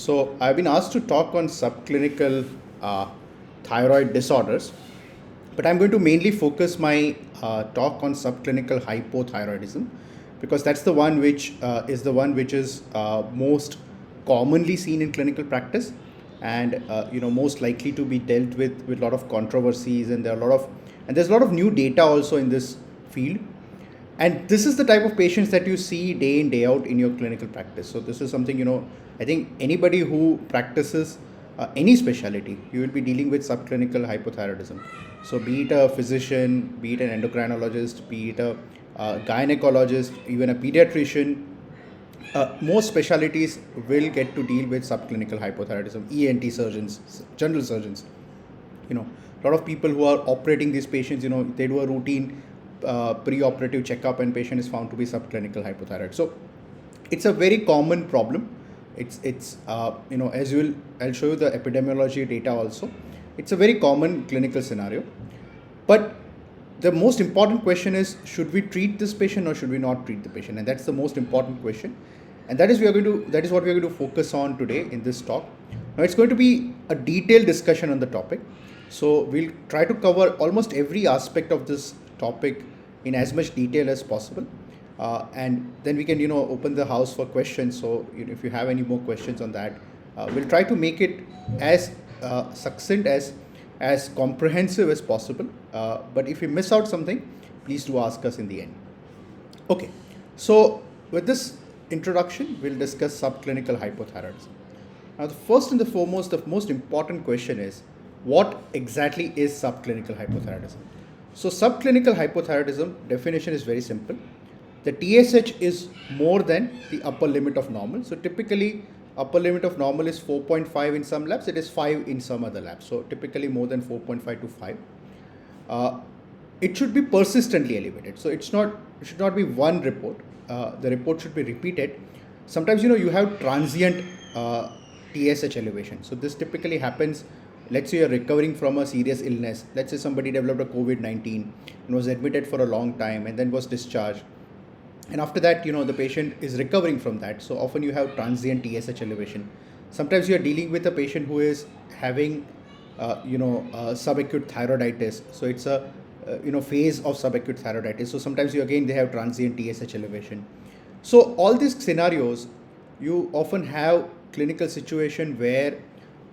So I've been asked to talk on subclinical uh, thyroid disorders, but I'm going to mainly focus my talk on subclinical hypothyroidism because that's the one which is the one which is most commonly seen in clinical practice and most likely to be dealt with a lot of controversies, and there's a lot of new data also in this field. And this is the type of patients that you see day in day out in your clinical practice. So this is something, I think anybody who practices any specialty, you will be dealing with subclinical hypothyroidism. So be it a physician, be it an endocrinologist, be it a gynecologist, even a pediatrician, most specialties will get to deal with subclinical hypothyroidism. ENT surgeons, general surgeons, a lot of people who are operating these patients, they do a routine pre-operative checkup and patient is found to be subclinical hypothyroid. So it's a very common problem. It's as you will, I'll show you the epidemiology data also. It's a very common clinical scenario, but the most important question is, should we treat this patient or should we not treat the patient? And that's the most important question, and that is what we are going to focus on today in this talk. Now it's going to be a detailed discussion on the topic, so we'll try to cover almost every aspect of this topic in as much detail as possible, and then we can open the house for questions. So if you have any more questions on that, we'll try to make it as succinct, as comprehensive as possible, but if you miss out something, please do ask us in the end. Okay, so with this introduction, we'll discuss subclinical hypothyroidism. Now, the first and the foremost, the most important question is, what exactly is subclinical hypothyroidism? So subclinical hypothyroidism definition is very simple. The TSH is more than the upper limit of normal. So typically upper limit of normal is 4.5 in some labs, it is 5 in some other labs. So typically more than 4.5 to 5. It should be persistently elevated. So it should not be one report. The report should be repeated. Sometimes you have transient TSH elevation. So this typically happens. Let's say you're recovering from a serious illness. Let's say somebody developed a COVID-19 and was admitted for a long time and then was discharged. And after that, the patient is recovering from that. So often you have transient TSH elevation. Sometimes you are dealing with a patient who is having, subacute thyroiditis. So it's a, phase of subacute thyroiditis. So sometimes they have transient TSH elevation. So all these scenarios, you often have clinical situation where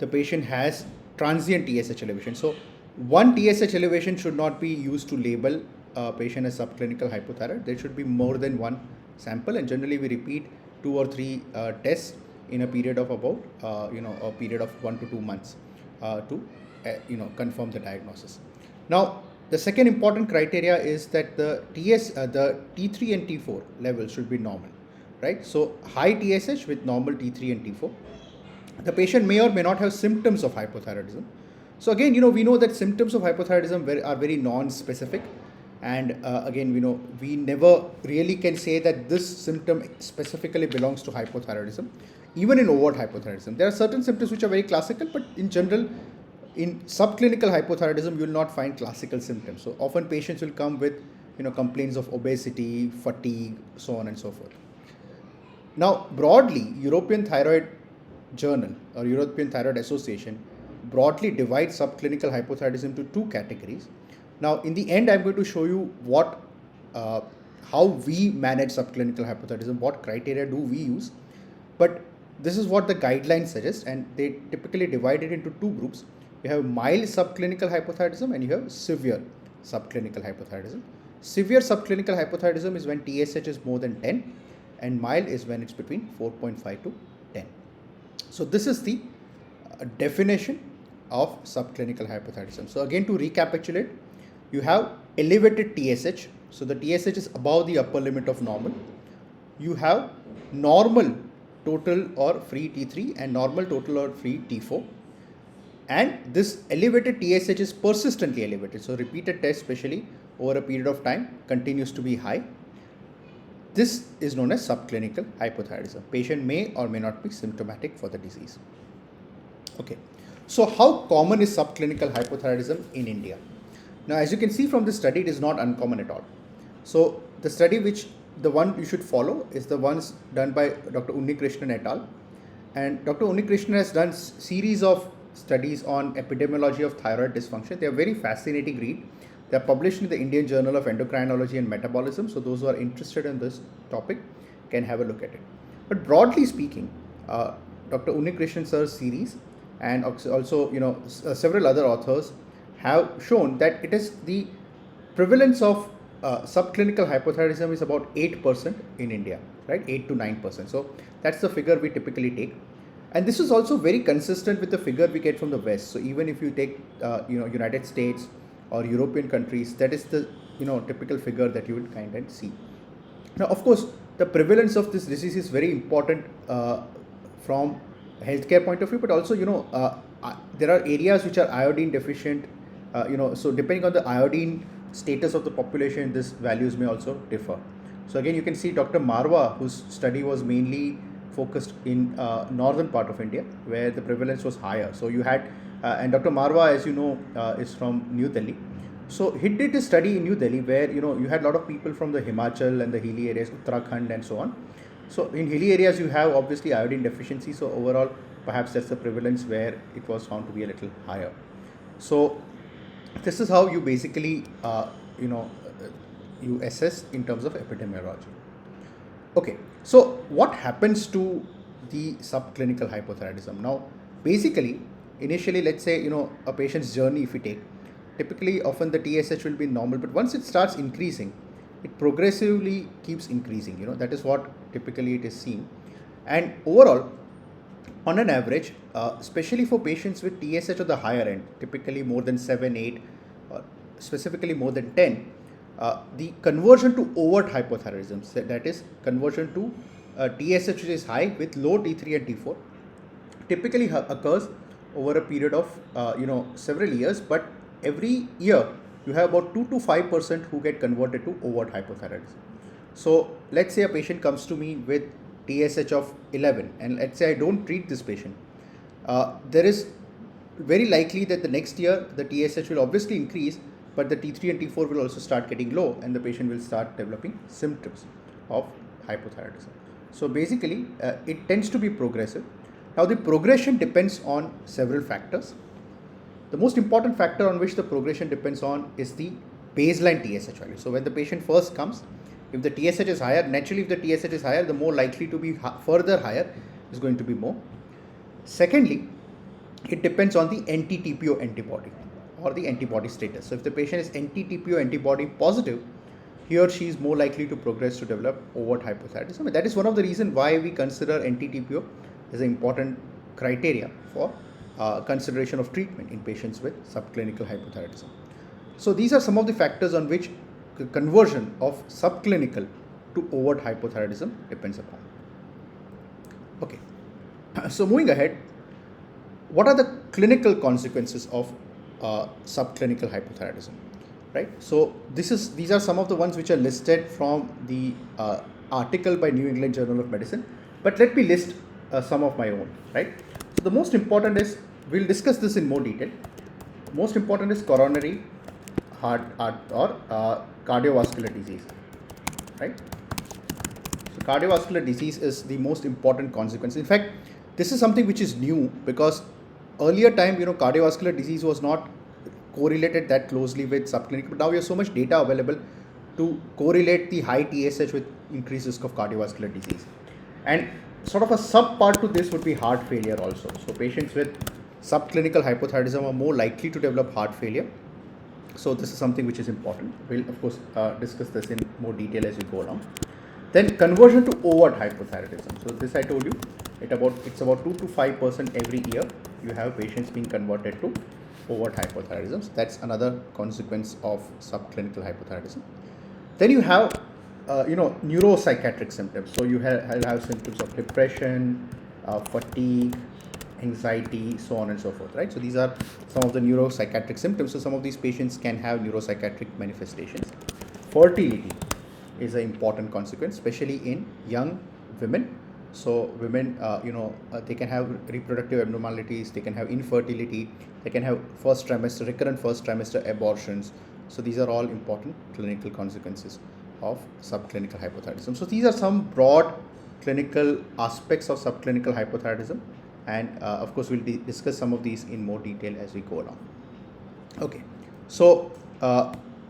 the patient has transient TSH elevation. So one TSH elevation should not be used to label a patient as subclinical hypothyroid. There should be more than one sample, and generally we repeat 2 or 3 tests in a period of about a period of 1 to 2 months to confirm the diagnosis. Now the second important criteria is that the T3 and T4 levels should be normal, right? So high TSH with normal T3 and T4. The patient may or may not have symptoms of hypothyroidism. So again, we know that symptoms of hypothyroidism are very non-specific, and again, we never really can say that this symptom specifically belongs to hypothyroidism. Even in overt hypothyroidism, there are certain symptoms which are very classical, but in general, in subclinical hypothyroidism, you will not find classical symptoms. So often patients will come with complaints of obesity, fatigue, so on and so forth. Now broadly, European Thyroid Journal or European Thyroid Association broadly divides subclinical hypothyroidism into 2 categories. Now in the end, I'm going to show you how we manage subclinical hypothyroidism, what criteria do we use, but this is what the guidelines suggest, and they typically divide it into 2 groups. You have mild subclinical hypothyroidism and you have severe subclinical hypothyroidism. Severe subclinical hypothyroidism is when TSH is more than 10, and mild is when it's between 4.5 to 10. So this is the definition of subclinical hypothyroidism. So again, to recapitulate, you have elevated TSH. So the TSH is above the upper limit of normal. You have normal total or free T3 and normal total or free T4. And this elevated TSH is persistently elevated. So repeated tests, especially over a period of time, continues to be high. This is known as subclinical hypothyroidism. Patient may or may not be symptomatic for the disease. Okay, so how common is subclinical hypothyroidism in India? Now, as you can see from this study, it is not uncommon at all. So the one you should follow is the ones done by Dr. Unnikrishnan et al. And Dr. Unikrishnan has done series of studies on epidemiology of thyroid dysfunction. They are very fascinating read. They are published in the Indian Journal of Endocrinology and Metabolism. So those who are interested in this topic can have a look at it. But broadly speaking, Dr. Unikrishnan sir's series and also several other authors have shown that it is the prevalence of subclinical hypothyroidism is about 8% in India, right? 8 to 9%. So that's the figure we typically take. And this is also very consistent with the figure we get from the West. So even if you take, United States or European countries, that is the, typical figure that you would kind of see. Now, of course, the prevalence of this disease is very important from healthcare point of view, but also, there are areas which are iodine deficient. So depending on the iodine status of the population, these values may also differ. So again, you can see Dr. Marwa, whose study was mainly focused in northern part of India, where the prevalence was higher. So you had, and Dr. Marwa, as you know, is from New Delhi. So he did a study in New Delhi where, you had a lot of people from the Himachal and the hilly areas, Uttarakhand and so on. So in hilly areas, you have obviously iodine deficiency. So overall, perhaps that's the prevalence where it was found to be a little higher. So this is how you basically, you assess in terms of epidemiology. Okay, so what happens to the subclinical hypothyroidism? Now, basically, initially, let's say, a patient's journey, if we take, typically, often the TSH will be normal, but once it starts increasing, it progressively keeps increasing. That is what typically it is seen. And overall, on an average, especially for patients with TSH on the higher end, typically more than 7, 8, or specifically more than 10, the conversion to overt hypothyroidism, that is conversion to TSH which is high with low T3 and T4, typically occurs over a period of several years, but every year you have about 2 to 5% who get converted to overt hypothyroidism. So let's say a patient comes to me with TSH of 11, and let's say I don't treat this patient. There is very likely that the next year the TSH will obviously increase, but the T3 and T4 will also start getting low, and the patient will start developing symptoms of hypothyroidism. So basically, it tends to be progressive. Now, the progression depends on several factors. The most important factor on which the progression depends on is the baseline TSH value. So when the patient first comes, if the TSH is higher, naturally if the TSH is higher, the more likely to be further higher is going to be more. Secondly, it depends on the anti-TPO antibody or the antibody status. So if the patient is anti-TPO antibody positive, he or she is more likely to progress to develop overt hypothyroidism. And that is one of the reasons why we consider anti-TPO as an important criteria for consideration of treatment in patients with subclinical hypothyroidism. So these are some of the factors on which the conversion of subclinical to overt hypothyroidism depends upon. Okay, so moving ahead, what are the clinical consequences of subclinical hypothyroidism? Right. So these are some of the ones which are listed from the article by New England Journal of Medicine. But let me list some of my own. Right. So the most important is, we'll discuss this in more detail. Most important is coronary heart or cardiovascular disease. Right. So cardiovascular disease is the most important consequence. In fact, this is something which is new, because earlier time, cardiovascular disease was not correlated that closely with subclinical, but now we have so much data available to correlate the high TSH with increased risk of cardiovascular disease. And sort of a sub part to this would be heart failure also. So patients with subclinical hypothyroidism are more likely to develop heart failure. So this is something which is important. We'll of course discuss this in more detail as we go along. Then conversion to overt hypothyroidism. So this I told you, it's about 2 to 5% every year you have patients being converted to overt hypothyroidism. So that's another consequence of subclinical hypothyroidism. Then you have neuropsychiatric symptoms. So you have symptoms of depression, fatigue, anxiety, so on and so forth, right? So these are some of the neuropsychiatric symptoms. So some of these patients can have neuropsychiatric manifestations. Fertility is an important consequence, especially in young women. So women, they can have reproductive abnormalities, they can have infertility, they can have recurrent first trimester abortions. So these are all important clinical consequences of subclinical hypothyroidism. So these are some broad clinical aspects of subclinical hypothyroidism, and of course we'll discuss some of these in more detail as we go along. Okay, so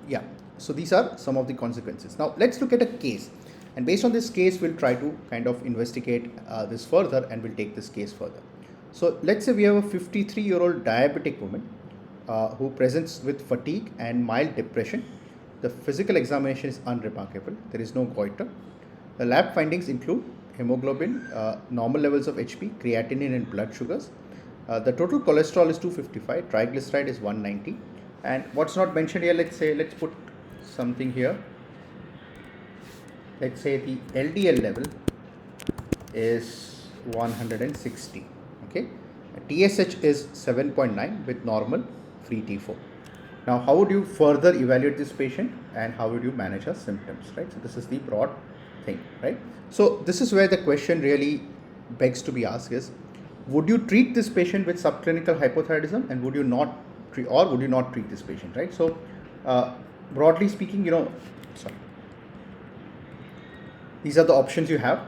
yeah, so these are some of the consequences. Now let's look at a case, and based on this case we'll try to kind of investigate this further, and we'll take this case further. So let's say we have a 53-year-old diabetic woman who presents with fatigue and mild depression. The physical examination is unremarkable. There is no goiter. The lab findings include hemoglobin, normal levels of HP, creatinine and blood sugars. The total cholesterol is 255, triglyceride is 190. And what's not mentioned here, let's put something here. Let's say the LDL level is 160. Okay, TSH is 7.9 with normal free T4. Now, how would you further evaluate this patient and how would you manage her symptoms, right? So this is the broad thing, right? So this is where the question really begs to be asked is, would you treat this patient with subclinical hypothyroidism, and would you not treat, or would you not treat this patient, right? So broadly speaking, these are the options you have.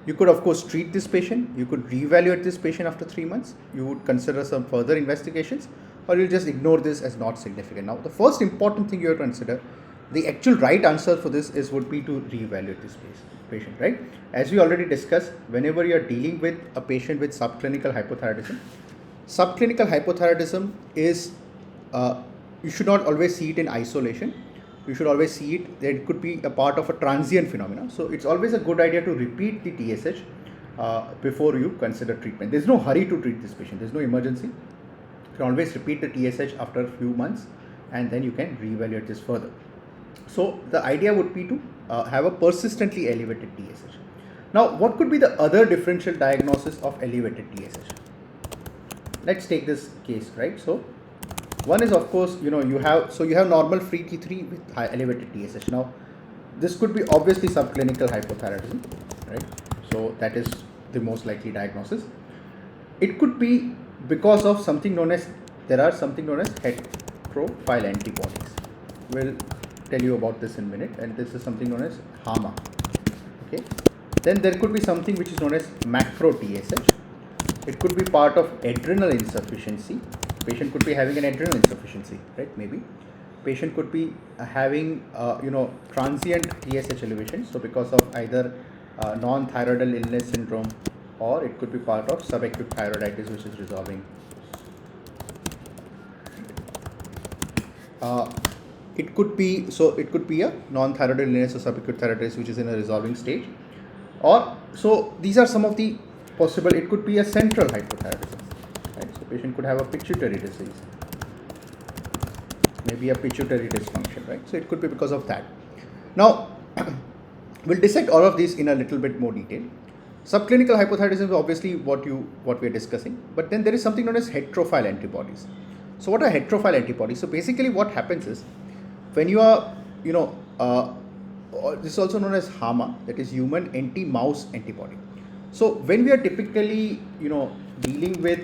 You could of course treat this patient, you could reevaluate this patient after 3 months, you would consider some further investigations, or you'll just ignore this as not significant. Now the first important thing you have to consider, the actual right answer for this would be to reevaluate this patient, right? As we already discussed, whenever you are dealing with a patient with subclinical hypothyroidism is, you should not always see it in isolation. You should always see it that it could be a part of a transient phenomenon. So it's always a good idea to repeat the TSH before you consider treatment. There's no hurry to treat this patient. There's no emergency. You can always repeat the TSH after a few months, and then you can reevaluate this further. So the idea would be to have a persistently elevated TSH. Now, what could be the other differential diagnosis of elevated TSH? Let's take this case, right? So one is of course, you have normal free T3 with high elevated TSH. Now this could be obviously subclinical hypothyroidism, right? So that is the most likely diagnosis. It could be because of something known as, there are something known as heterophile antibodies. We'll tell you about this in a minute, and this is something known as HAMA. Okay. Then there could be something which is known as macro TSH. It could be part of adrenal insufficiency. Patient could be having an adrenal insufficiency, right? Maybe patient could be having transient TSH elevation, so because of either non-thyroidal illness syndrome, or it could be part of subacute thyroiditis which is resolving. It could be a non-thyroidal illness or subacute thyroiditis which is in a resolving stage, or so these are some of the possible. It could be a central hypothyroidism. Right? So patient could have a pituitary disease, maybe a pituitary dysfunction, right? So it could be because of that. Now we'll dissect all of these in a little bit more detail. Subclinical hypothyroidism is obviously what we are discussing, but then there is something known as heterophile antibodies. So what are heterophile antibodies? So basically what happens is, when you are, this is also known as HAMA, that is human anti-mouse antibody. So when we are typically, dealing with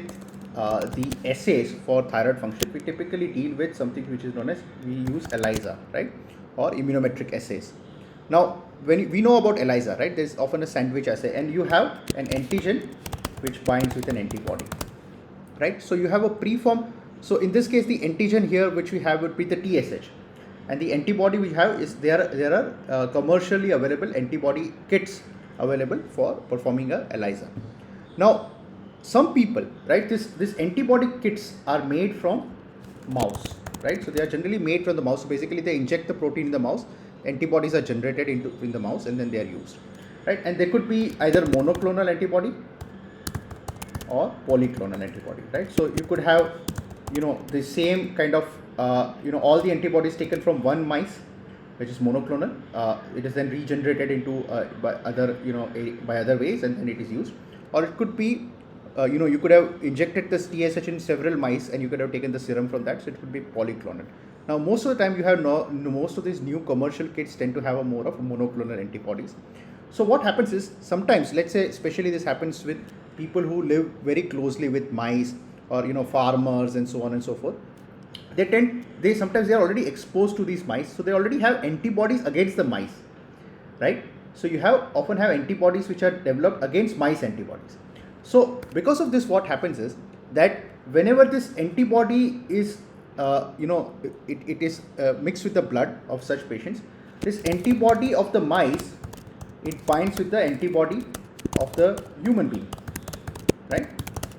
the assays for thyroid function, we typically deal with something which is known as, we use ELISA, right, or immunometric assays. Now, when we know about ELISA, right, there's often a sandwich assay, and you have an antigen which binds with an antibody, right? So you have a preform. So in this case, the antigen here which we have would be the TSH, and the antibody we have is, there are commercially available antibody kits available for performing a ELISA. Now, some people, right, this antibody kits are made from mouse, right? So they are generally made from the mouse. So basically, they inject the protein in the mouse, antibodies are generated in the mouse, and then they are used, right? And they could be either monoclonal antibody or polyclonal antibody, right? So you could have, the same kind of, all the antibodies taken from one mice, which is monoclonal. It is then regenerated into by other ways, and then it is used. Or it could be, you could have injected this TSH in several mice, and you could have taken the serum from that, so it could be polyclonal. Now, most of the time, you have most of these new commercial kits tend to have a more of monoclonal antibodies. So what happens is, sometimes, let's say, especially this happens with people who live very closely with mice, or farmers and so on and so forth. Sometimes they are already exposed to these mice, so they already have antibodies against the mice, right? So you often have antibodies which are developed against mice antibodies. So because of this, what happens is that whenever this antibody is, it is mixed with the blood of such patients, this antibody of the mice, it binds with the antibody of the human being, right?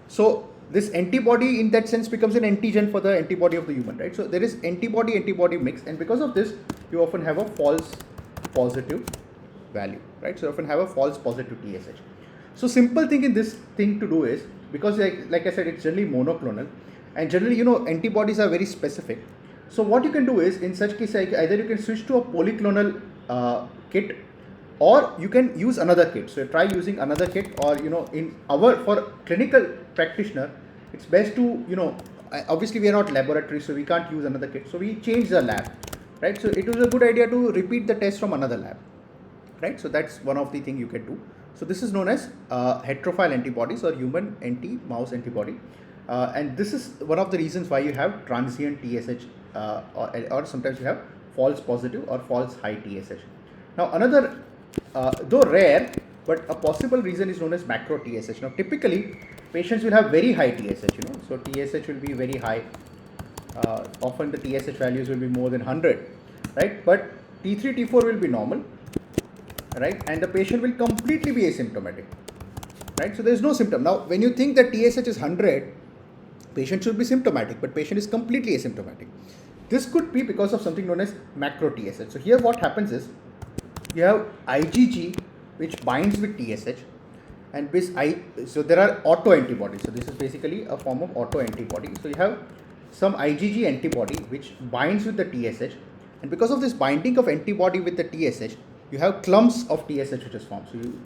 So this antibody in that sense becomes an antigen for the antibody of the human, right? So there is antibody mix, and because of this, you often have a false positive value, right? So you often have a false positive TSH. So simple thing in this thing to do is, because like I said, it's generally monoclonal, and generally, antibodies are very specific. So what you can do is, in such case, either you can switch to a polyclonal kit, or you can use another kit. So try using another kit, or for clinical practitioner, it's best to obviously we are not laboratory, so we can't use another kit. So we change the lab, right? So it was a good idea to repeat the test from another lab, right? So that's one of the things you can do. So this is known as heterophile antibodies or human anti-mouse antibody, and this is one of the reasons why you have transient TSH, or sometimes you have false positive or false high TSH. Now another, though rare, but a possible reason is known as macro TSH. Now typically patients will have very high TSH, so TSH will be very high. Often the TSH values will be more than 100, right? But T3, T4 will be normal, right? And the patient will completely be asymptomatic, right? So there is no symptom. Now, when you think that TSH is 100, patient should be symptomatic, but patient is completely asymptomatic. This could be because of something known as macro TSH. So here what happens is, you have IgG which binds with TSH, and so there are autoantibodies. So this is basically a form of autoantibody. So you have some IgG antibody which binds with the TSH, and because of this binding of antibody with the TSH, you have clumps of TSH which is formed. So you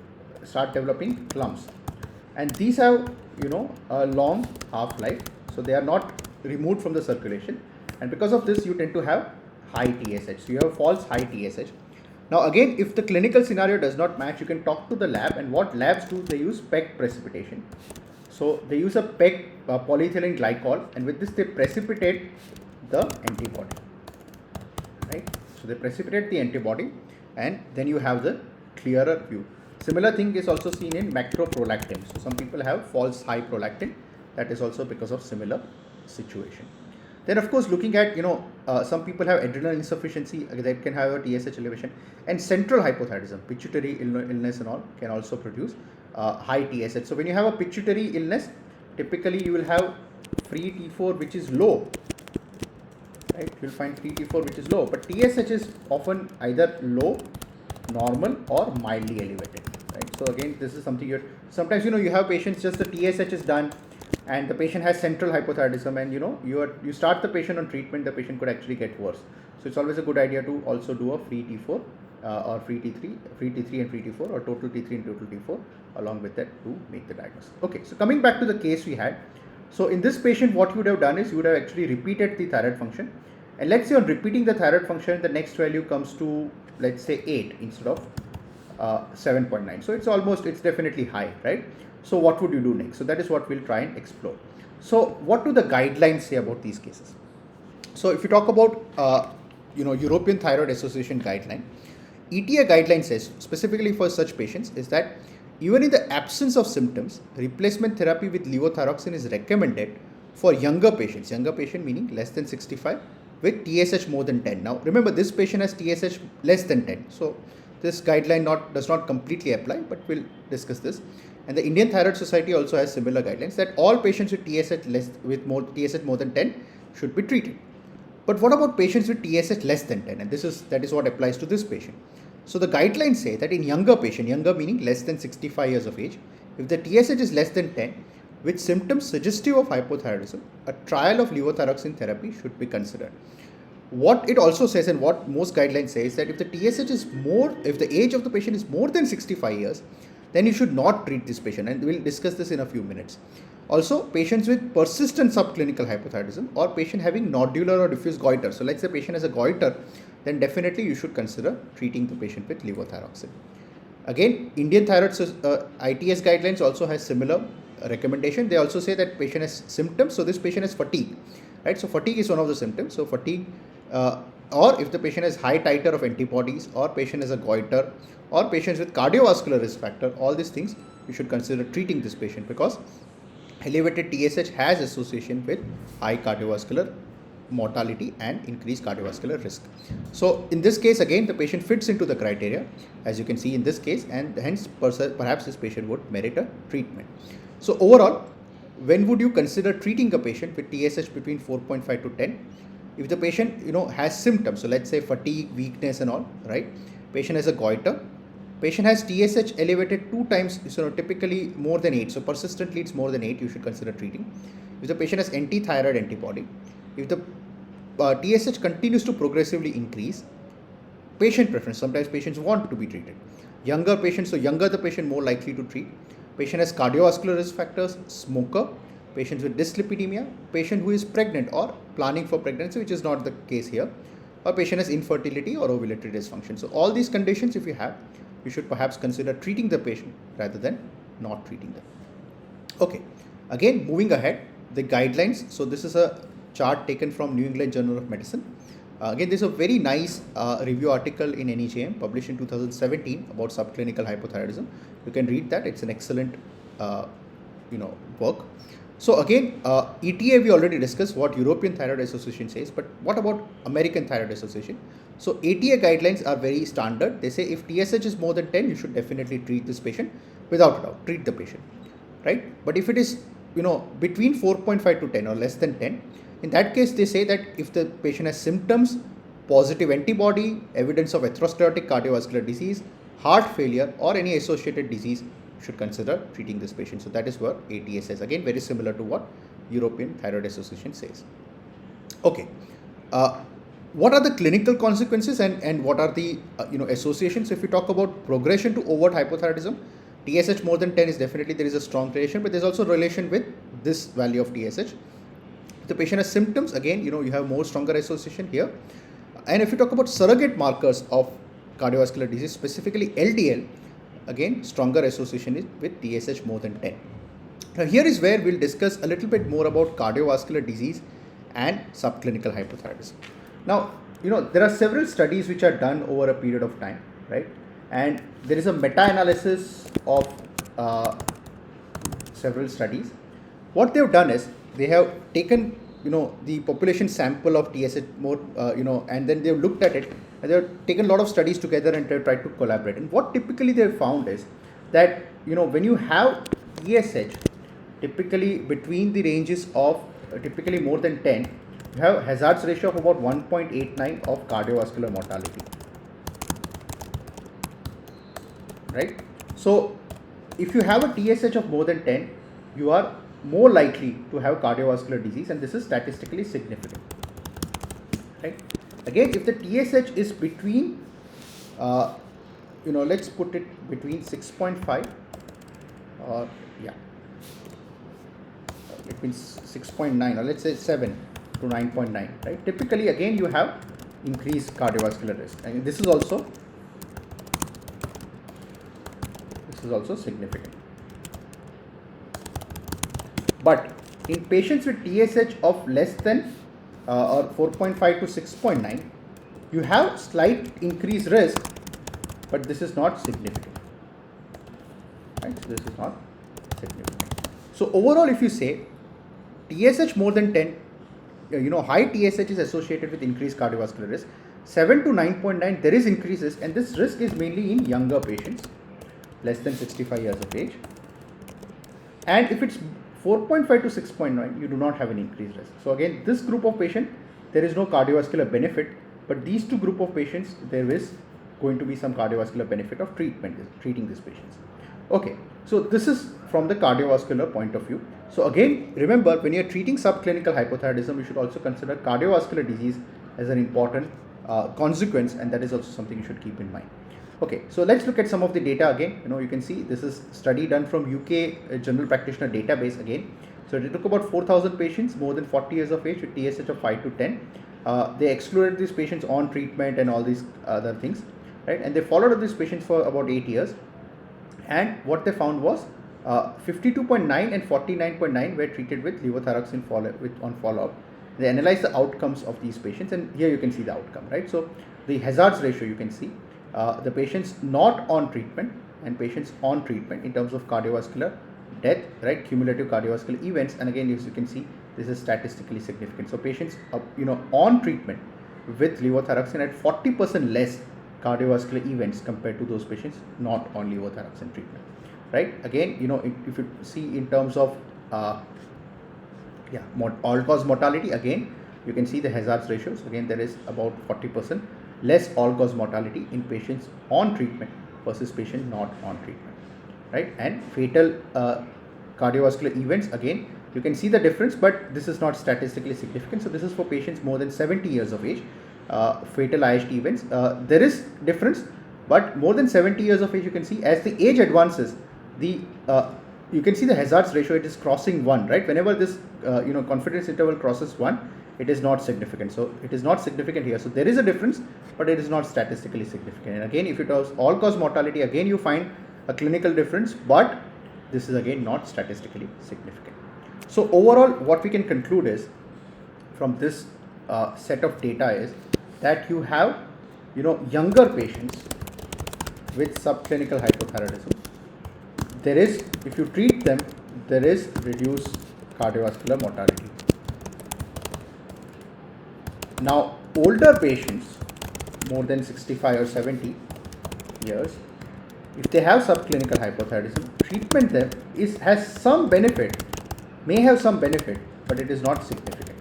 start developing clumps, and these have a long half-life, so they are not removed from the circulation, and because of this you tend to have high TSH. So you have false high TSH. Now again, if the clinical scenario does not match, you can talk to the lab, and what labs do, they use PEG precipitation. So they use a PEG, polyethylene glycol, and with this they precipitate the antibody, right? So they precipitate the antibody, and then you have the clearer view. Similar thing is also seen in macroprolactin. So some people have false high prolactin. That is also because of similar situation. Then of course, looking at some people have adrenal insufficiency that can have a TSH elevation, and central hypothyroidism, pituitary illness and all can also produce high TSH. So when you have a pituitary illness, typically you will have free T4 which is low, right? You will find free T4 which is low, but TSH is often either low, normal, or mildly elevated, right? So again, this is something sometimes you have patients just the TSH is done, and the patient has central hypothyroidism, and you start the patient on treatment, the patient could actually get worse. So it's always a good idea to also do a free T4 or free T3 and free T4, or total T3 and total T4 along with that to make the diagnosis. Okay, so coming back to the case we had. So in this patient, what you would have done is you would have actually repeated the thyroid function, and let's say on repeating the thyroid function, the next value comes to, let's say, 8 instead of 7.9. So it's definitely high, right? So what would you do next? So that is what we'll try and explore. So what do the guidelines say about these cases? So if you talk about European Thyroid Association guideline, ETA guideline says specifically for such patients is that even in the absence of symptoms, replacement therapy with levothyroxine is recommended for younger patients meaning less than 65 with TSH more than 10. Now remember, this patient has TSH less than 10, so this guideline does not completely apply, but we'll discuss this. And the Indian Thyroid Society also has similar guidelines that all patients with TSH more than 10 should be treated. But what about patients with TSH less than 10? And that is what applies to this patient. So the guidelines say that in younger meaning less than 65 years of age, if the TSH is less than 10 with symptoms suggestive of hypothyroidism, a trial of levothyroxine therapy should be considered. What it also says, and what most guidelines say, is that if the TSH is if the age of the patient is more than 65 years, then you should not treat this patient, and we'll discuss this in a few minutes. Also, patients with persistent subclinical hypothyroidism or patient having nodular or diffuse goiter. So let's say patient has a goiter, then definitely you should consider treating the patient with levothyroxine. Again, Indian Thyroid ITS guidelines also has similar recommendation. They also say that patient has symptoms. So this patient has fatigue, right? So fatigue is one of the symptoms. So fatigue or if the patient has high titer of antibodies, or patient has a goiter, or patients with cardiovascular risk factor, all these things you should consider treating this patient, because elevated TSH has association with high cardiovascular mortality and increased cardiovascular risk. So in this case, again, the patient fits into the criteria, as you can see in this case, and hence perhaps this patient would merit a treatment. So overall, when would you consider treating a patient with TSH between 4.5 to 10? If the patient has symptoms, so let's say fatigue, weakness and all, right? Patient has a goiter, patient has TSH elevated 2 times, typically more than 8, so persistently it's more than 8, you should consider treating. If the patient has anti-thyroid antibody, if the TSH continues to progressively increase, patient preference, sometimes patients want to be treated. Younger patients, so younger the patient, more likely to treat. Patient has cardiovascular risk factors, smoker, patients with dyslipidemia, patient who is pregnant or planning for pregnancy, which is not the case here, or patient has infertility or ovulatory dysfunction. So all these conditions, if you have, you should perhaps consider treating the patient rather than not treating them. Okay, again, moving ahead, the guidelines. So this is a chart taken from New England Journal of Medicine. Again, this is a very nice review article in NEJM published in 2017 about subclinical hypothyroidism. You can read that. It's an excellent work. So again, ETA we already discussed what European Thyroid Association says, but what about American Thyroid Association? So ATA guidelines are very standard. They say if TSH is more than 10, you should definitely treat this patient without a doubt. Treat the patient, right? But if it is between 4.5 to 10 or less than 10, in that case, they say that if the patient has symptoms, positive antibody, evidence of atherosclerotic cardiovascular disease, heart failure, or any associated disease, you should consider treating this patient. So that is what ATA says. Again, very similar to what European Thyroid Association says. Okay. What are the clinical consequences and what are the associations? If we talk about progression to overt hypothyroidism, TSH more than 10 is definitely, there is a strong relation, but there's also relation with this value of TSH. If the patient has symptoms, again, you have more stronger association here. And if you talk about surrogate markers of cardiovascular disease, specifically LDL, again, stronger association is with TSH more than 10. Now here is where we'll discuss a little bit more about cardiovascular disease and subclinical hypothyroidism. Now, there are several studies which are done over a period of time, right? And there is a meta-analysis of several studies. What they've done is they have taken the population sample of TSH more and then they've looked at it and they've taken a lot of studies together and they've tried to collaborate. And what typically they've found is that when you have TSH typically between the ranges of typically more than 10, you have hazards ratio of about 1.89 of cardiovascular mortality, right? So if you have a TSH of more than 10, you are more likely to have cardiovascular disease, and this is statistically significant, right? Again, if the TSH is between let's put it between 6.5 or between 6.9 or let's say 7 to 9.9, right? Typically, again, you have increased cardiovascular risk, and this is also significant. But in patients with TSH of less than or 4.5 to 6.9, you have slight increased risk, but this is not significant, right? So this is not significant. So overall, if you say TSH more than 10, high TSH is associated with increased cardiovascular risk. 7 to 9.9, there is increases, and this risk is mainly in younger patients, less than 65 years of age. And if it's 4.5 to 6.9, you do not have an increased risk. So again, this group of patient, there is no cardiovascular benefit, but these two group of patients, there is going to be some cardiovascular benefit of treating these patients. Okay, so this is from the cardiovascular point of view. So again, remember, when you're treating subclinical hypothyroidism, you should also consider cardiovascular disease as an important consequence, and that is also something you should keep in mind. Okay, so let's look at some of the data again. You can see this is study done from UK General Practitioner Database again. So they took about 4,000 patients more than 40 years of age with TSH of 5 to 10. They excluded these patients on treatment and all these other things, right? And they followed up these patients for about 8 years. And what they found was 52.9 and 49.9 were treated with levothyroxine on follow-up. They analyze the outcomes of these patients, and here you can see the outcome, right? So the hazards ratio, you can see the patients not on treatment and patients on treatment in terms of cardiovascular death, right? Cumulative cardiovascular events, and again, as you can see, this is statistically significant. So patients, on treatment with levothyroxine had 40% less cardiovascular events compared to those patients not on levothyroxine treatment, right? Again, if you see in terms of all-cause mortality, again, you can see the hazards ratios. Again, there is about 40% less all-cause mortality in patients on treatment versus patient not on treatment, right? And fatal cardiovascular events, again, you can see the difference, but this is not statistically significant. So this is for patients more than 70 years of age. Fatal IHT events, there is difference, but more than 70 years of age, you can see as the age advances, you can see the hazards ratio, it is crossing 1, right? Whenever this confidence interval crosses 1, it is not significant. So it is not significant here. So there is a difference, but it is not statistically significant. And again, if it was all-cause mortality, again you find a clinical difference, but this is again not statistically significant. So overall, what we can conclude is from this set of data is that you have younger patients with subclinical hypothyroidism. There is, if you treat them, there is reduced cardiovascular mortality. Now, older patients, more than 65 or 70 years, if they have subclinical hypothyroidism, treatment them has some benefit, may have some benefit, but it is not significant,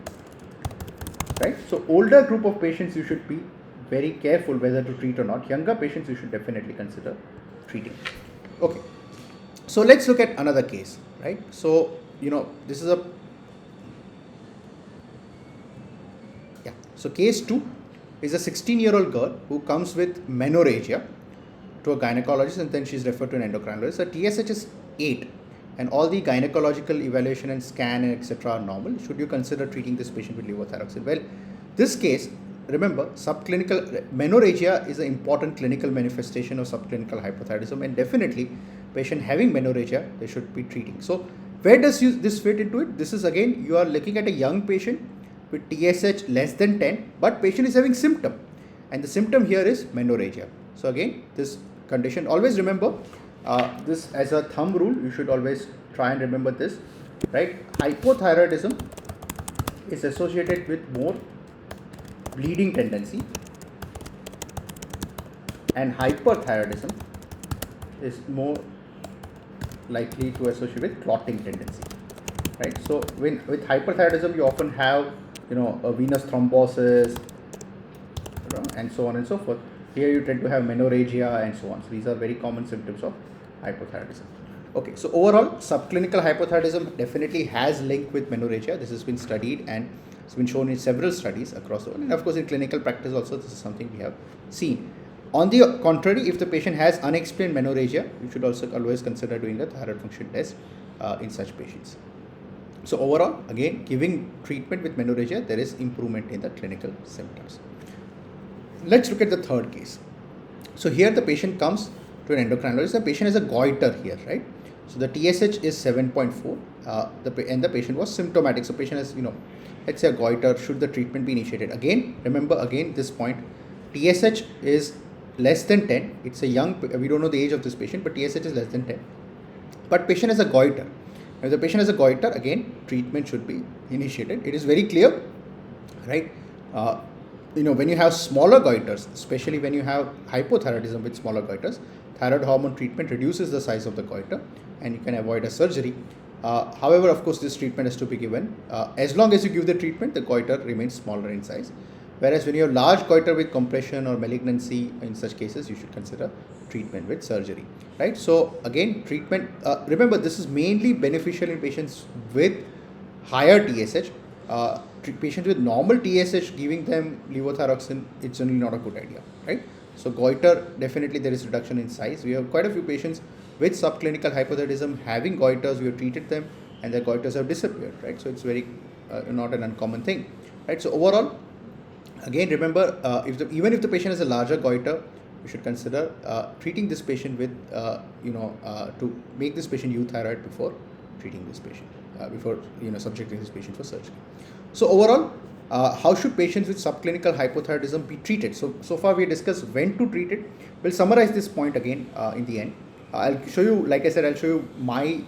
right? So, older group of patients, you should be very careful whether to treat or not. Younger patients, you should definitely consider treating. Okay. So let's look at another case, right? So, this is so case 2 is a 16-year-old girl who comes with menorrhagia to a gynecologist, and then she's referred to an endocrinologist. Her TSH is 8 and all the gynecological evaluation and scan and etc. are normal. Should you consider treating this patient with levothyroxine? Well, this case, remember, subclinical menorrhagia is an important clinical manifestation of subclinical hypothyroidism, and definitely patient having menorrhagia, they should be treating. So where does this fit into it? This is again, you are looking at a young patient with TSH less than 10, but patient is having symptom, and the symptom here is menorrhagia. So again, this condition, always remember this as a thumb rule, you should always try and remember this, right? Hypothyroidism is associated with more bleeding tendency, and hyperthyroidism is more likely to associate with clotting tendency, right? So with hyperthyroidism, you often have a venous thrombosis, and so on and so forth. Here you tend to have menorrhagia and so on. So these are very common symptoms of hypothyroidism. Okay, so overall, subclinical hypothyroidism definitely has link with menorrhagia. This has been studied and it's been shown in several studies across the world, and of course in clinical practice also this is something we have seen. On the contrary, if the patient has unexplained menorrhagia, you should also always consider doing a thyroid function test in such patients. So overall, again, giving treatment with menorrhagia, there is improvement in the clinical symptoms. Let's look at the third case. So here the patient comes to an endocrinologist. The patient has a goiter here, right? So the TSH is 7.4 and the patient was symptomatic. So patient has, let's say a goiter. Should the treatment be initiated? Again, remember this point, TSH is less than 10. It's a young, we don't know the age of this patient, but TSH is less than 10. But patient has a goiter. If the patient has a goiter, again, treatment should be initiated. It is very clear, right? When you have smaller goiters, especially when you have hypothyroidism with smaller goiters, thyroid hormone treatment reduces the size of the goiter and you can avoid a surgery. However, of course, this treatment has to be given. As long as you give the treatment, the goiter remains smaller in size. Whereas when you have large goiter with compression or malignancy, in such cases, you should consider treatment with surgery, right? So again, treatment, remember, this is mainly beneficial in patients with higher TSH. Patients with normal TSH, giving them levothyroxine, it's generally not a good idea, right? So goiter, definitely there is reduction in size. We have quite a few patients with subclinical hypothyroidism having goiters. We have treated them and their goiters have disappeared, right? So it's very not an uncommon thing, right? So overall, again, remember, even if the patient has a larger goiter, you should consider treating this patient with, to make this patient euthyroid before treating this patient. before subjecting this patient for surgery. So overall, how should patients with subclinical hypothyroidism be treated? So far we discussed when to treat it. We'll summarize this point again in the end. I'll show you, like I said, I'll show you my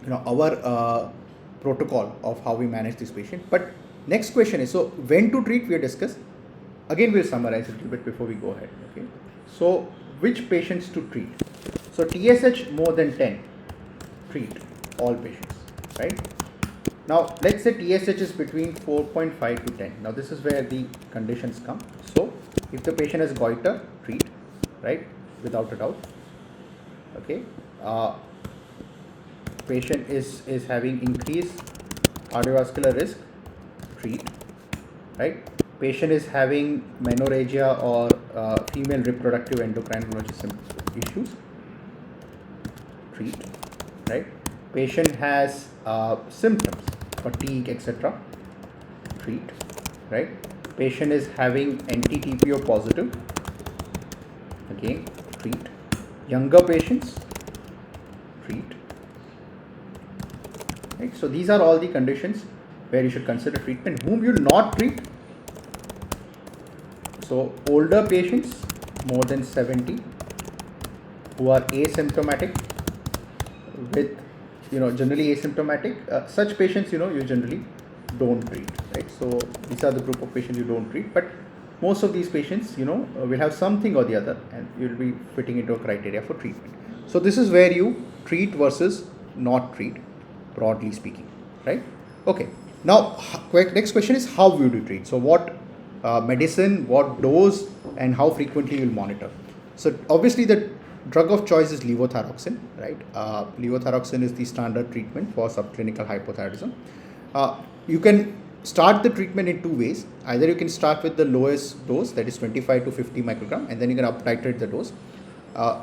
our protocol of how we manage this patient. But next question is, so when to treat we have discussed. Again we'll summarize it a little bit before we go ahead. Okay. So which patients to treat? So TSH more than 10, treat all patients, right? Now let's say TSH is between 4.5 to 10. Now this is where the conditions come. So if the patient has goiter, treat, right, without a doubt. Okay. Patient is having increased cardiovascular risk, treat, right? Patient is having menorrhagia or female reproductive endocrinology issues, treat, right? Patient has symptoms, fatigue, etc., treat, right? Patient is having anti-TPO positive, again, treat. Younger patients, treat. Right? So these are all the conditions where you should consider treatment. Whom you not treat? So older patients more than 70 who are asymptomatic with generally asymptomatic, such patients you generally don't treat, right? So these are the group of patients you don't treat, but most of these patients will have something or the other and you'll be fitting into a criteria for treatment. So this is where you treat versus not treat, broadly speaking, right? Okay, now next question is how would you treat? So what medicine, what dose, and how frequently you'll monitor? So obviously the drug of choice is levothyroxine, right? Levothyroxine is the standard treatment for subclinical hypothyroidism. You can start the treatment in two ways. Either you can start with the lowest dose, that is 25 to 50 microgram, and then you can up titrate the dose.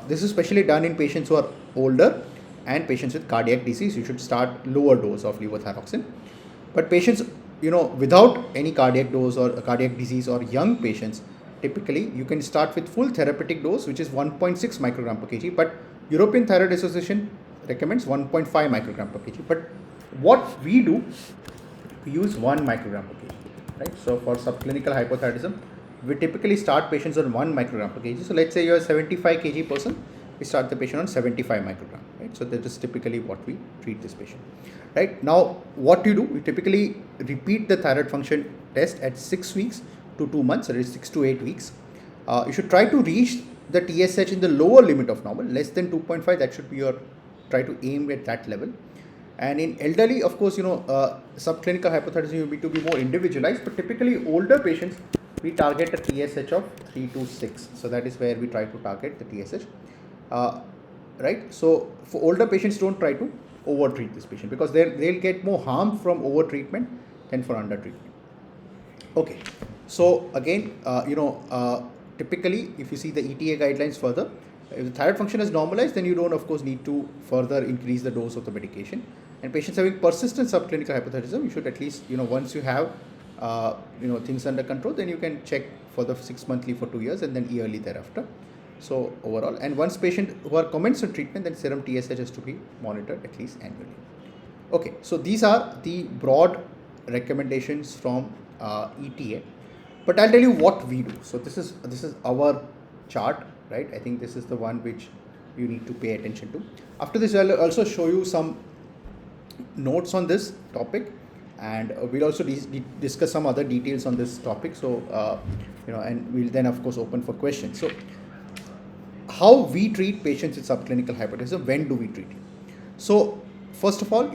This is especially done in patients who are older and patients with cardiac disease. You should start lower dose of levothyroxine. But patients without any cardiac dose or cardiac disease or young patients, typically you can start with full therapeutic dose, which is 1.6 microgram per kg, but European Thyroid Association recommends 1.5 microgram per kg. But what we do, we use 1 microgram per kg, right? So for subclinical hypothyroidism, we typically start patients on 1 microgram per kg. So let's say you're a 75 kg person, we start the patient on 75 microgram, right? So that is typically what we treat this patient, right? Now what you do, we typically repeat the thyroid function test at 6 weeks to 2 months, that is 6 to 8 weeks. You should try to reach the TSH in the lower limit of normal, less than 2.5. That should be your, try to aim at that level. And in elderly, of course, subclinical hypothyroidism you need to be more individualized, but typically older patients, we target a TSH of 3 to 6. So that is where we try to target the TSH, right? So for older patients, don't try to over treat this patient because they'll get more harm from over treatment than for under treatment. Okay, so again, typically if you see the ETA guidelines further, if the thyroid function is normalized, then you don't of course need to further increase the dose of the medication. And patients having persistent subclinical hypothyroidism, you should at least once you have things under control, then you can check for the 6 monthly for 2 years and then yearly thereafter. So overall, and once patient who are commenced on treatment, then serum TSH has to be monitored at least annually. Okay, so these are the broad recommendations from ETA, but I'll tell you what we do. So this is our chart, right? I think this is the one which you need to pay attention to. After this, I'll also show you some notes on this topic, and we'll also discuss some other details on this topic. So and we'll then of course open for questions. So how we treat patients with subclinical hypothyroidism, when do we treat it? So first of all,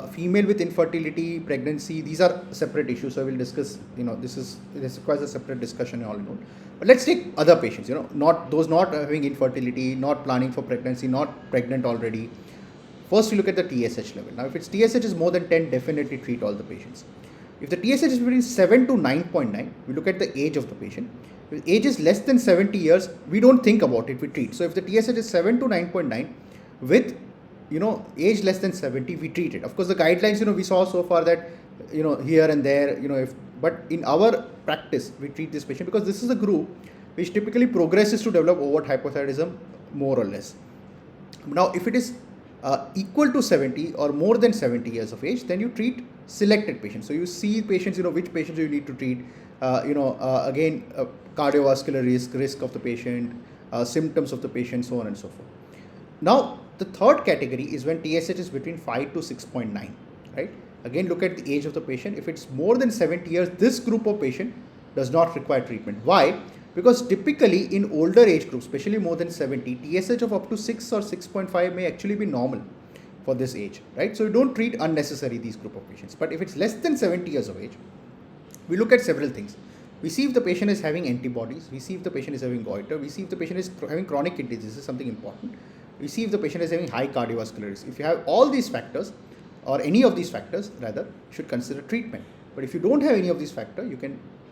female with infertility, pregnancy, these are separate issues. So I will discuss, this requires a separate discussion all in all. But let's take other patients, not those not having infertility, not planning for pregnancy, not pregnant already. First, we look at the TSH level. Now, if its TSH is more than 10, definitely treat all the patients. If the TSH is between 7 to 9.9, we look at the age of the patient. If age is less than 70 years, we don't think about it, we treat. So if the TSH is 7 to 9.9 with age less than 70, we treat it. Of course, the guidelines, we saw so far that, here and there, but in our practice, we treat this patient because this is a group which typically progresses to develop overt hypothyroidism more or less. Now, if it is equal to 70 or more than 70 years of age, then you treat selected patients. So you see patients, which patients you need to treat, again, cardiovascular risk of the patient, symptoms of the patient, so on and so forth. Now, the third category is when TSH is between 5 to 6.9, right? Again, look at the age of the patient. If it's more than 70 years, this group of patient does not require treatment. Why? Because typically in older age groups, especially more than 70, TSH of up to 6 or 6.5 may actually be normal for this age, right? So you don't treat unnecessary these group of patients. But if it's less than 70 years of age, we look at several things. We see if the patient is having antibodies, we see if the patient is having goiter, we see if the patient is having chronic kidney disease, something important. We see if the patient is having high cardiovascular risk. If you have all these factors, or any of these factors rather, you should consider treatment. But if you don't have any of these factors, you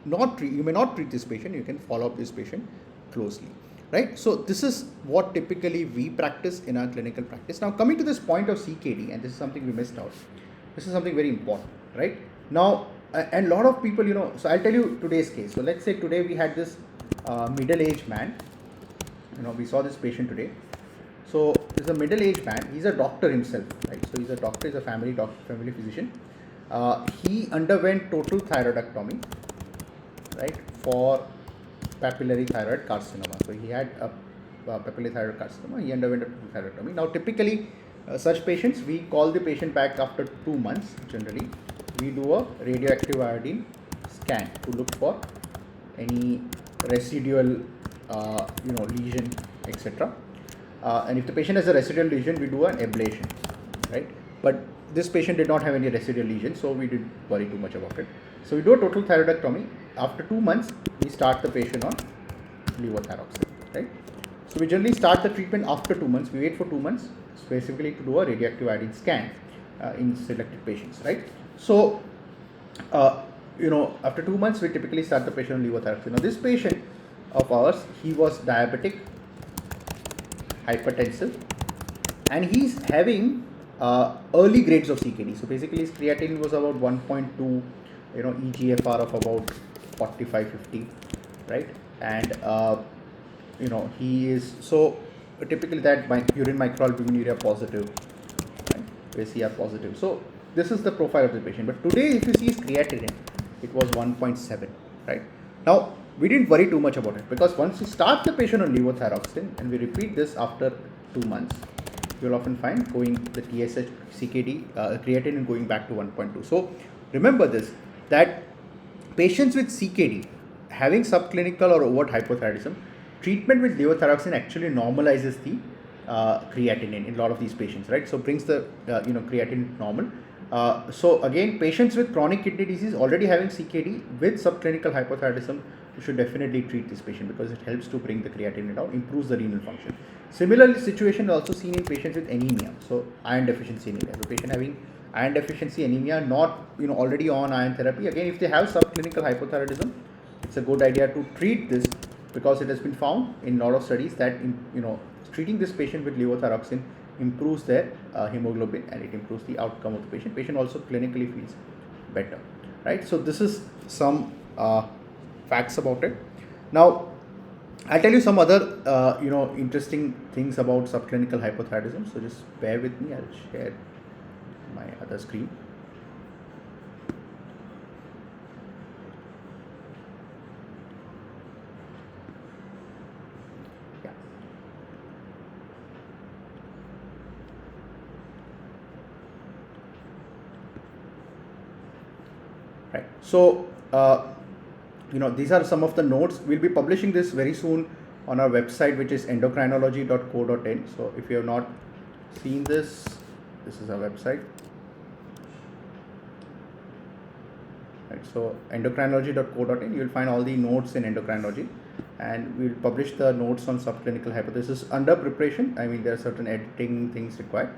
may not treat this patient, you can follow up this patient closely, right? So this is what typically we practice in our clinical practice. Now coming to this point of CKD, and this is something we missed out, this is something very important, right? Now, and a lot of people, so I'll tell you today's case. So let's say today we had this middle-aged man, we saw this patient today. So this is a middle-aged man. He's a doctor himself, right? So he's a doctor, he's a family doctor, family physician. He underwent total thyroidectomy, right, for papillary thyroid carcinoma. So he had a papillary thyroid carcinoma. He underwent a total thyroidectomy. Now, typically, such patients, we call the patient back after 2 months. Generally, we do a radioactive iodine scan to look for any residual, lesion, etc. And if the patient has a residual lesion, we do an ablation, right? But this patient did not have any residual lesion, so we didn't worry too much about it. So we do a total thyroidectomy. After 2 months, we start the patient on levothyroxine, right? So we generally start the treatment after 2 months. We wait for 2 months specifically to do a radioactive iodine scan in selected patients, right? So, after 2 months, we typically start the patient on levothyroxine. Now, this patient of ours, he was diabetic, hypertensive, and he's having early grades of CKD. So basically his creatinine was about 1.2, EGFR of about 45-50, right? And he is so typically that urine microalbuminuria positive, right? ACR positive. So this is the profile of the patient. But today, if you see his creatinine, it was 1.7, right? Now, we didn't worry too much about it, because once you start the patient on levothyroxine and we repeat this after 2 months, you'll often find the TSH, CKD, creatinine going back to 1.2. So remember this, that patients with CKD having subclinical or overt hypothyroidism, treatment with levothyroxine actually normalizes the creatinine in a lot of these patients, right? So brings the creatinine normal. So again, patients with chronic kidney disease already having CKD with subclinical hypothyroidism, you should definitely treat this patient, because it helps to bring the creatinine down, improves the renal function. Similarly, situation also seen in patients with anemia, so iron deficiency anemia. The patient having iron deficiency anemia, not already on iron therapy. Again, if they have subclinical hypothyroidism, it's a good idea to treat this, because it has been found in a lot of studies that treating this patient with levothyroxine improves their hemoglobin, and it improves the outcome of the patient. Patient also clinically feels better, right? So this is some facts about it. Now, I'll tell you some other interesting things about subclinical hypothyroidism. So just bear with me. I'll share my other screen. Right. So, these are some of the notes. We'll be publishing this very soon on our website, which is endocrinology.co.in. So, if you have not seen this is our website. Right. So, endocrinology.co.in, you will find all the notes in endocrinology, and we'll publish the notes on subclinical hypothyroidism under preparation. I mean, there are certain editing things required.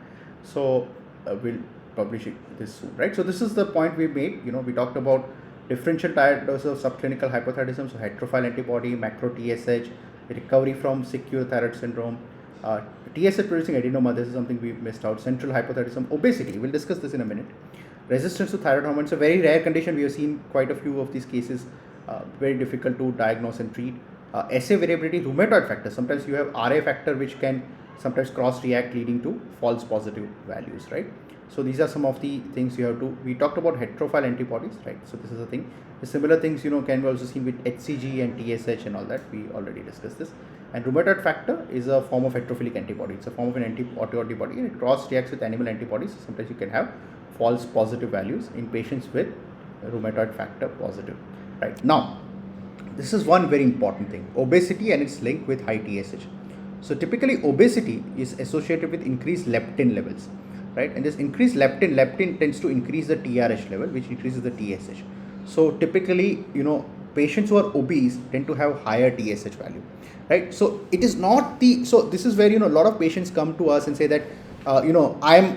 So, we'll publish this soon, right? So this is the point we made. We talked about differential diagnosis of subclinical hypothyroidism, so heterophile antibody, macro TSH, recovery from secure thyroid syndrome, TSH producing adenoma, this is something we missed out, central hypothyroidism, obesity, we'll discuss this in a minute, resistance to thyroid hormones, a very rare condition. We have seen quite a few of these cases, very difficult to diagnose and treat. SA variability, rheumatoid factor, sometimes you have RA factor which can sometimes cross react, leading to false positive values, right? So these are some of the things you have to. We talked about heterophile antibodies, right? So this is the thing. The similar things, can be also seen with HCG and TSH and all that. We already discussed this. And rheumatoid factor is a form of heterophilic antibody. It's a form of an antibody, and it cross reacts with animal antibodies. Sometimes you can have false positive values in patients with rheumatoid factor positive. Right now, this is one very important thing: obesity and its link with high TSH. So typically, obesity is associated with increased leptin levels, right? And this increased leptin tends to increase the TRH level, which increases the TSH. So typically, patients who are obese tend to have higher TSH value, right? So it is not so this is where, a lot of patients come to us and say that, I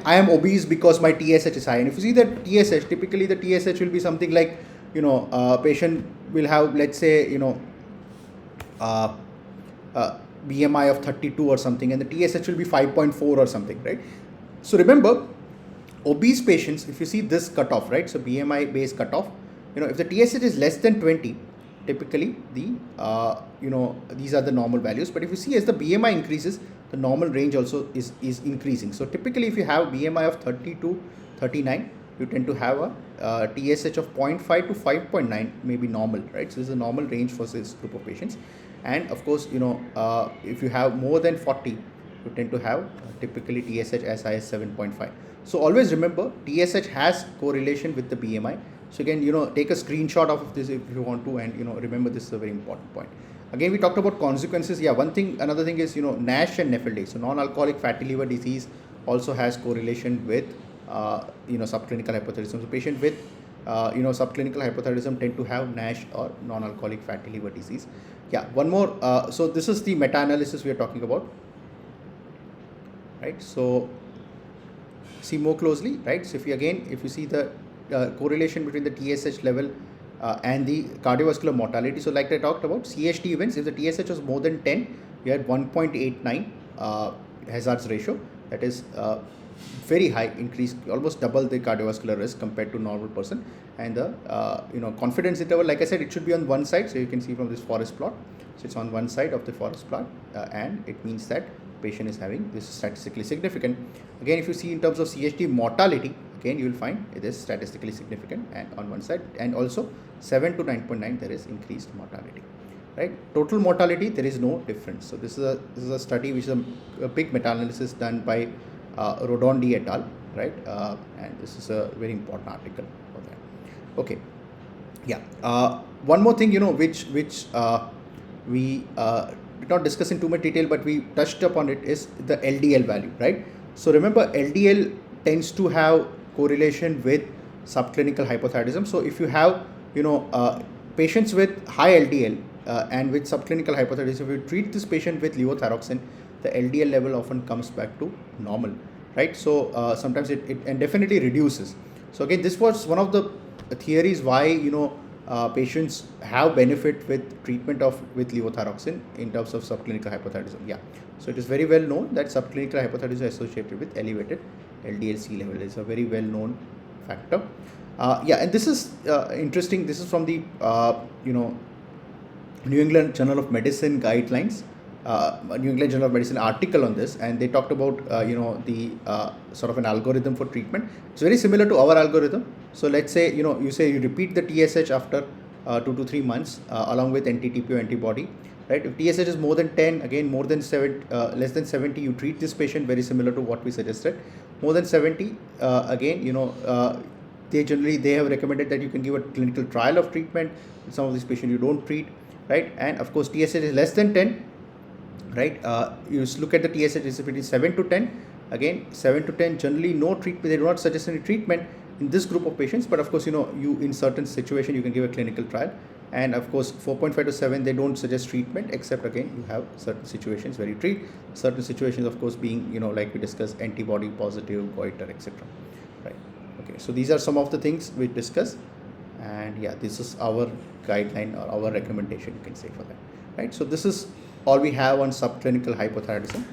am obese because my TSH is high. And if you see that TSH, typically the TSH will be something like, patient will have, let's say, BMI of 32 or something, and the TSH will be 5.4 or something, right? So remember, obese patients, if you see this cutoff, right? So BMI based cutoff, if the TSH is less than 20, typically the these are the normal values. But if you see, as the BMI increases, the normal range also is increasing. So typically, if you have BMI of 30 to 39, you tend to have a TSH of 0.5 to 5.9, maybe normal, right? So this is a normal range for this group of patients. And of course, if you have more than 40, you tend to have typically TSH as high as 7.5. So always remember, TSH has correlation with the BMI. So again, take a screenshot of this if you want to, and remember, this is a very important point. Again, we talked about consequences. Yeah, another thing is, NASH and NAFLD. So non-alcoholic fatty liver disease also has correlation with subclinical hypothyroidism. So patient with subclinical hypothyroidism tend to have NASH or non-alcoholic fatty liver disease. Yeah, one more. So this is the meta-analysis we are talking about, right? So see more closely, right? So if you see the correlation between the TSH level and the cardiovascular mortality. So like I talked about, CHT events, if the TSH was more than 10, you had 1.89 hazards ratio. That is very high increase, almost double the cardiovascular risk compared to normal person. And the confidence interval, like I said, it should be on one side. So you can see from this forest plot. So it's on one side of the forest plot, and it means that patient is having this statistically significant. Again, if you see in terms of CHT mortality, again you will find it is statistically significant, and on one side, and also 7 to 9.9 there is increased mortality, right? Total mortality, there is no difference. So this is a study which is a big meta-analysis done by Rodondi et al, right? And this is a very important article for that. Okay, yeah. One more thing, which we did not discuss in too much detail, but we touched upon it, is the LDL value, right? So remember, LDL tends to have correlation with subclinical hypothyroidism. So if you have patients with high LDL and with subclinical hypothyroidism, if you treat this patient with levothyroxine, the LDL level often comes back to normal, right? So sometimes it and definitely reduces. So again, this was one of the theories why patients have benefit with treatment with levothyroxine in terms of subclinical hypothyroidism. Yeah, so it is very well known that subclinical hypothyroidism is associated with elevated LDL-C level. It's a very well known factor. Yeah, and this is interesting. This is from the New England Journal of Medicine guidelines, New England Journal of Medicine article on this, and they talked about the sort of an algorithm for treatment. It's very similar to our algorithm. So let's say you repeat the TSH after 2 to 3 months along with anti-TPO antibody, right? If TSH is more than 10, again more than 7, less than 70, you treat this patient, very similar to what we suggested. More than 70, again they have recommended that you can give a clinical trial of treatment. Some of these patients you don't treat, right? And of course TSH is less than 10, right? You look at the TSH is between 7 to 10. Again, 7 to 10, generally no treatment. They do not suggest any treatment in this group of patients, but of course you in certain situation you can give a clinical trial. And of course 4.5 to 7, they don't suggest treatment, except again you have certain situations where you treat. Certain situations, of course, being like we discussed, antibody positive, goiter, etc. Right? Okay, so these are some of the things we discussed, and yeah, this is our guideline or our recommendation, you can say, for that, right? So this is all we have on subclinical hypothyroidism.